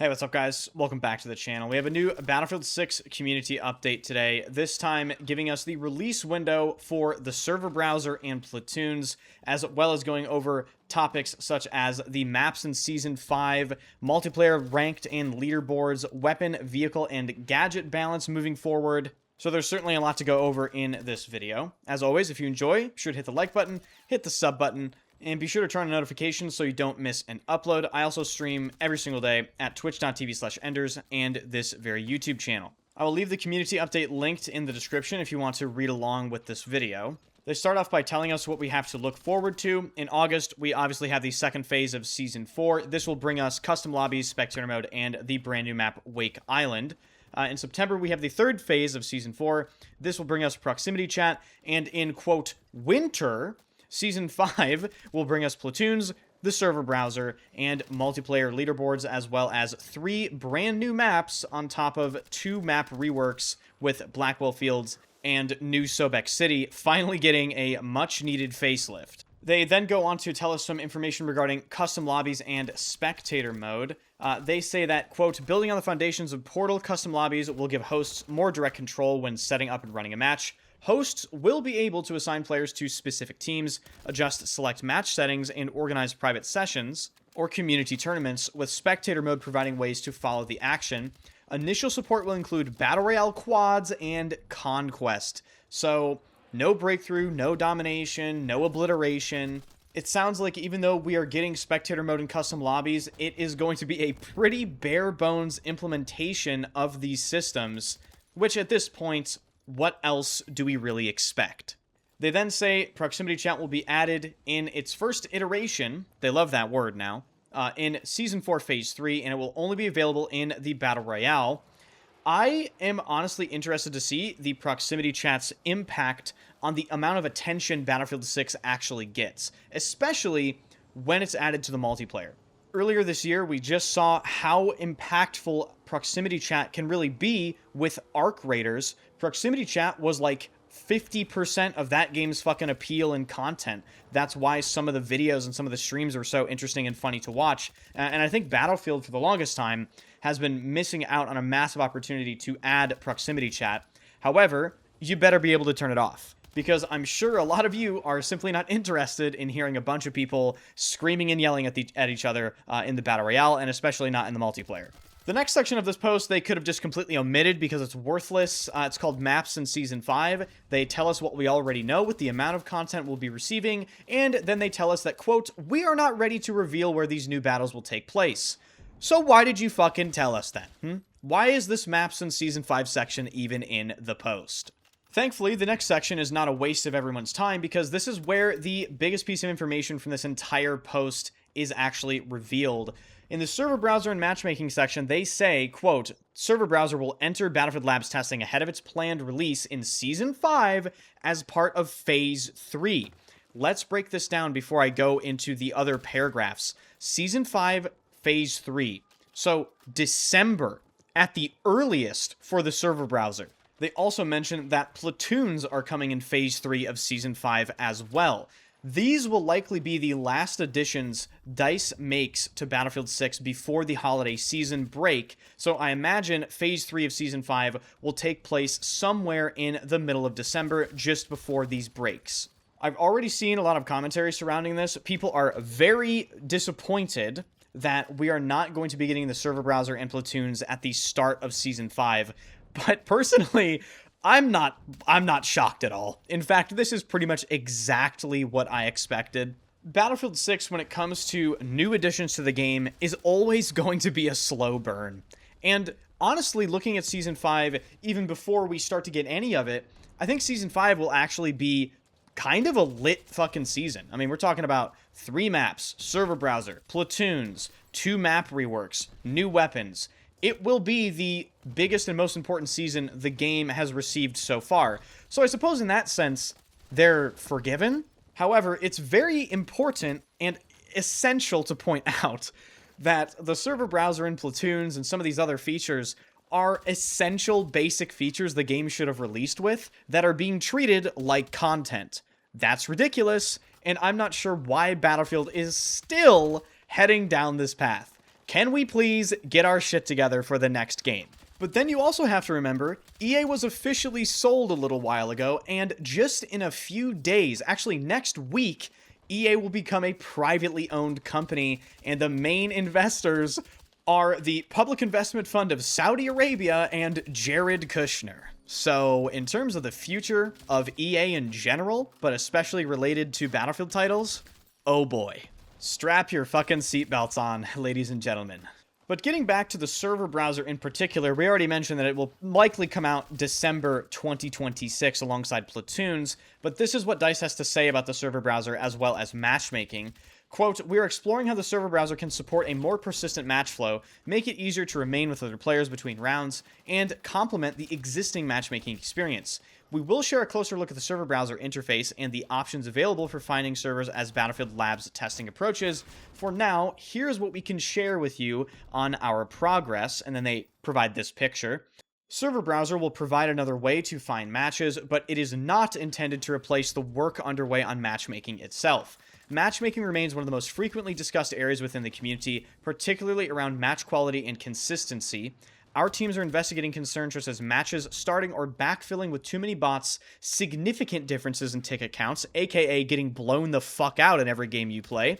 Hey, what's up guys? Welcome back to the channel. We have a new Battlefield 6 community update today, this time giving us the release window for the server browser and Platoons, as well as going over topics such as the maps in Season 5, multiplayer ranked and leaderboards, weapon, vehicle, and gadget balance moving forward. So there's certainly a lot to go over in this video. As always, if you enjoy, be sure to hit the like button, hit the sub button, and be sure to turn on notifications so you don't miss an upload. I also stream every single day at twitch.tv/enders and this very YouTube channel. I will leave the community update linked in the description if you want to read along with this video. They start off by telling us what we have to look forward to. In August, we obviously have the second phase of Season 4. This will bring us custom lobbies, spectator mode, and the brand new map Wake Island. In September, we have the third phase of Season 4. This will bring us proximity chat, and in, quote, winter, Season 5 will bring us Platoons, the server browser, and multiplayer leaderboards, as well as 3 brand new maps on top of 2 map reworks with Blackwell Fields and New Sobek City finally getting a much-needed facelift. They then go on to tell us some information regarding custom lobbies and spectator mode. They say that, quote, building on the foundations of Portal, custom lobbies will give hosts more direct control when setting up and running a match. Hosts will be able to assign players to specific teams, adjust select match settings, and organize private sessions or community tournaments, with spectator mode providing ways to follow the action. Initial support will include Battle Royale quads and Conquest. So, no breakthrough, no domination, no obliteration. It sounds like even though we are getting spectator mode and custom lobbies, it is going to be a pretty bare bones implementation of these systems, which at this point, what else do we really expect? They then say proximity chat will be added in its first iteration, they love that word now, in Season 4 Phase 3, and it will only be available in the Battle Royale. I am honestly interested to see the proximity chat's impact on the amount of attention Battlefield 6 actually gets, especially when it's added to the multiplayer. Earlier this year, we just saw how impactful proximity chat can really be with Arc Raiders. Proximity chat was like 50% of that game's fucking appeal and content. That's why some of the videos and some of the streams were so interesting and funny to watch. And I think Battlefield, for the longest time, has been missing out on a massive opportunity to add proximity chat. However, you better be able to turn it off, because I'm sure a lot of you are simply not interested in hearing a bunch of people screaming and yelling at each other in the Battle Royale, and especially not in the multiplayer. The next section of this post, they could have just completely omitted because it's worthless. It's called Maps in Season 5. They tell us what we already know with the amount of content we'll be receiving, and then they tell us that, quote, we are not ready to reveal where these new battles will take place. So why did you fucking tell us then? Why is this Maps in Season 5 section even in the post? Thankfully, the next section is not a waste of everyone's time, because this is where the biggest piece of information from this entire post is actually revealed. In the server browser and matchmaking section, they say, quote, server browser will enter Battlefield Labs testing ahead of its planned release in Season 5 as part of Phase 3. Let's break this down before I go into the other paragraphs. Season 5, Phase 3. So, December at the earliest for the server browser. They also mention that Platoons are coming in Phase 3 of Season 5 as well. These will likely be the last additions DICE makes to Battlefield 6 before the holiday season break, so I imagine Phase 3 of Season 5 will take place somewhere in the middle of December, just before these breaks. I've already seen a lot of commentary surrounding this. People are very disappointed that we are not going to be getting the server browser and Platoons at the start of Season 5, but personally, I'm not shocked at all. In fact, this is pretty much exactly what I expected. Battlefield 6, when it comes to new additions to the game, is always going to be a slow burn. And honestly, looking at Season 5, even before we start to get any of it, I think Season 5 will actually be kind of a lit fucking season. I mean, we're talking about 3 maps, server browser, Platoons, 2 map reworks, new weapons. It will be the biggest and most important season the game has received so far. So I suppose in that sense, they're forgiven. However, it's very important and essential to point out that the server browser and Platoons and some of these other features are essential basic features the game should have released with that are being treated like content. That's ridiculous, and I'm not sure why Battlefield is still heading down this path. Can we please get our shit together for the next game? But then you also have to remember, EA was officially sold a little while ago, and just in a few days, actually next week, EA will become a privately owned company, and the main investors are the Public Investment Fund of Saudi Arabia and Jared Kushner. So, in terms of the future of EA in general, but especially related to Battlefield titles, oh boy. Strap your fucking seatbelts on, ladies and gentlemen. But getting back to the server browser in particular, we already mentioned that it will likely come out December 2026 alongside Platoons, but this is what DICE has to say about the server browser as well as matchmaking. Quote, "We are exploring how the server browser can support a more persistent match flow, make it easier to remain with other players between rounds, and complement the existing matchmaking experience. We will share a closer look at the server browser interface and the options available for finding servers as Battlefield Labs testing approaches. For now, here's what we can share with you on our progress," and then they provide this picture. Server browser will provide another way to find matches, but it is not intended to replace the work underway on matchmaking itself. Matchmaking remains one of the most frequently discussed areas within the community, particularly around match quality and consistency. Our teams are investigating concerns such as matches starting or backfilling with too many bots, significant differences in ticket counts, aka getting blown the fuck out in every game you play,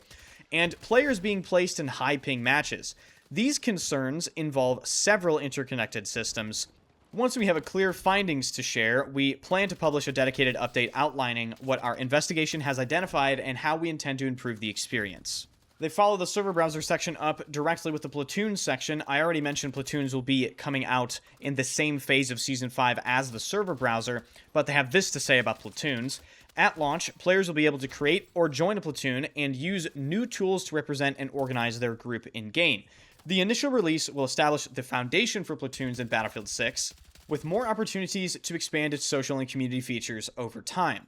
and players being placed in high-ping matches. These concerns involve several interconnected systems. Once we have a clear findings to share, we plan to publish a dedicated update outlining what our investigation has identified and how we intend to improve the experience. They follow the server browser section up directly with the Platoons section. I already mentioned Platoons will be coming out in the same phase of Season 5 as the server browser, but they have this to say about Platoons. At launch, players will be able to create or join a platoon and use new tools to represent and organize their group in-game. The initial release will establish the foundation for Platoons in Battlefield 6, with more opportunities to expand its social and community features over time.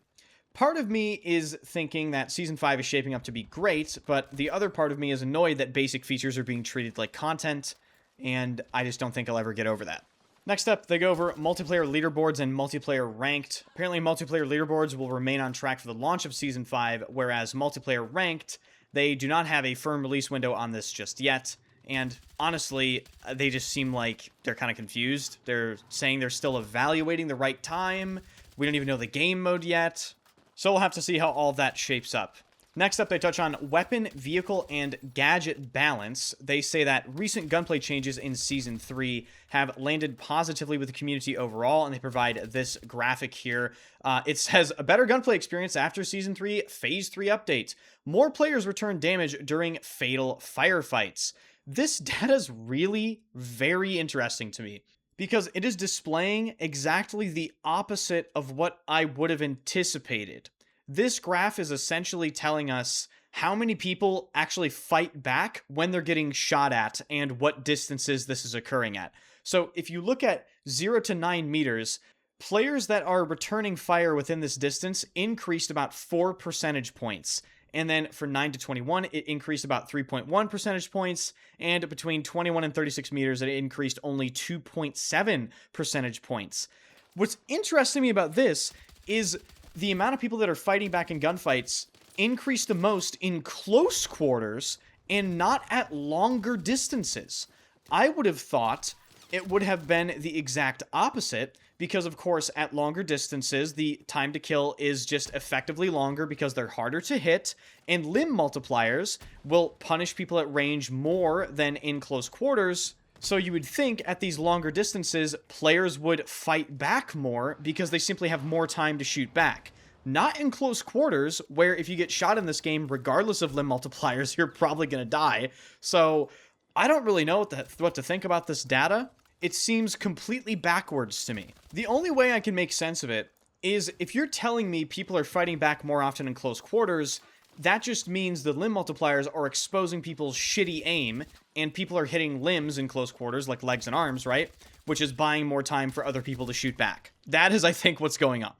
Part of me is thinking that Season 5 is shaping up to be great, but the other part of me is annoyed that basic features are being treated like content, and I just don't think I'll ever get over that. Next up, they go over multiplayer leaderboards and multiplayer ranked. Apparently, multiplayer leaderboards will remain on track for the launch of Season 5, whereas multiplayer ranked, they do not have a firm release window on this just yet. And honestly, they just seem like they're kind of confused. They're saying they're still evaluating the right time. We don't even know the game mode yet. So we'll have to see how all that shapes up. Next up, they touch on weapon, vehicle, and gadget balance. They say that recent gunplay changes in Season 3 have landed positively with the community overall, and they provide this graphic here. It says, a better gunplay experience after Season 3 Phase 3 update. More players return damage during fatal firefights. This data is really very interesting to me because it is displaying exactly the opposite of what I would have anticipated. This graph is essentially telling us how many people actually fight back when they're getting shot at and what distances this is occurring at. So if you look at 0 to 9 meters, players that are returning fire within this distance increased about 4 percentage points. And then for 9 to 21, it increased about 3.1 percentage points. And between 21 and 36 meters, it increased only 2.7 percentage points. What's interesting to me about this is the amount of people that are fighting back in gunfights increased the most in close quarters and not at longer distances. I would have thought it would have been the exact opposite, because of course at longer distances the time to kill is just effectively longer because they're harder to hit, and limb multipliers will punish people at range more than in close quarters. So you would think at these longer distances players would fight back more because they simply have more time to shoot back. Not in close quarters, where if you get shot in this game, regardless of limb multipliers, you're probably going to die. So I don't really know what to think about this data. It seems completely backwards to me. The only way I can make sense of it is if you're telling me people are fighting back more often in close quarters, that just means the limb multipliers are exposing people's shitty aim, and people are hitting limbs in close quarters, like legs and arms, right? Which is buying more time for other people to shoot back. That is, I think, what's going on.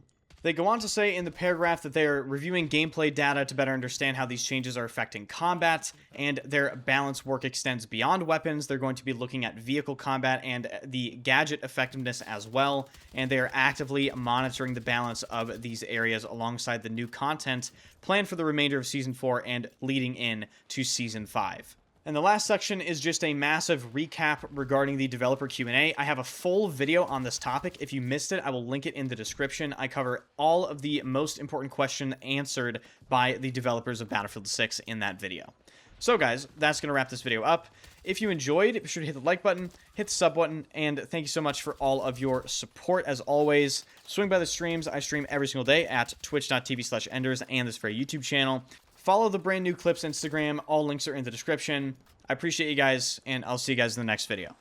They go on to say in the paragraph that they are reviewing gameplay data to better understand how these changes are affecting combat, and their balance work extends beyond weapons. They're going to be looking at vehicle combat and the gadget effectiveness as well, and they are actively monitoring the balance of these areas alongside the new content planned for the remainder of Season 4 and leading in to Season 5. And the last section is just a massive recap regarding the developer Q&A. I have a full video on this topic. If you missed it, I will link it in the description. I cover all of the most important questions answered by the developers of Battlefield 6 in that video. So guys, that's going to wrap this video up. If you enjoyed, be sure to hit the like button, hit the sub button, and thank you so much for all of your support as always. Swing by the streams. I stream every single day at twitch.tv/enders and this very YouTube channel. Follow the brand new Clips Instagram. All links are in the description. I appreciate you guys, and I'll see you guys in the next video.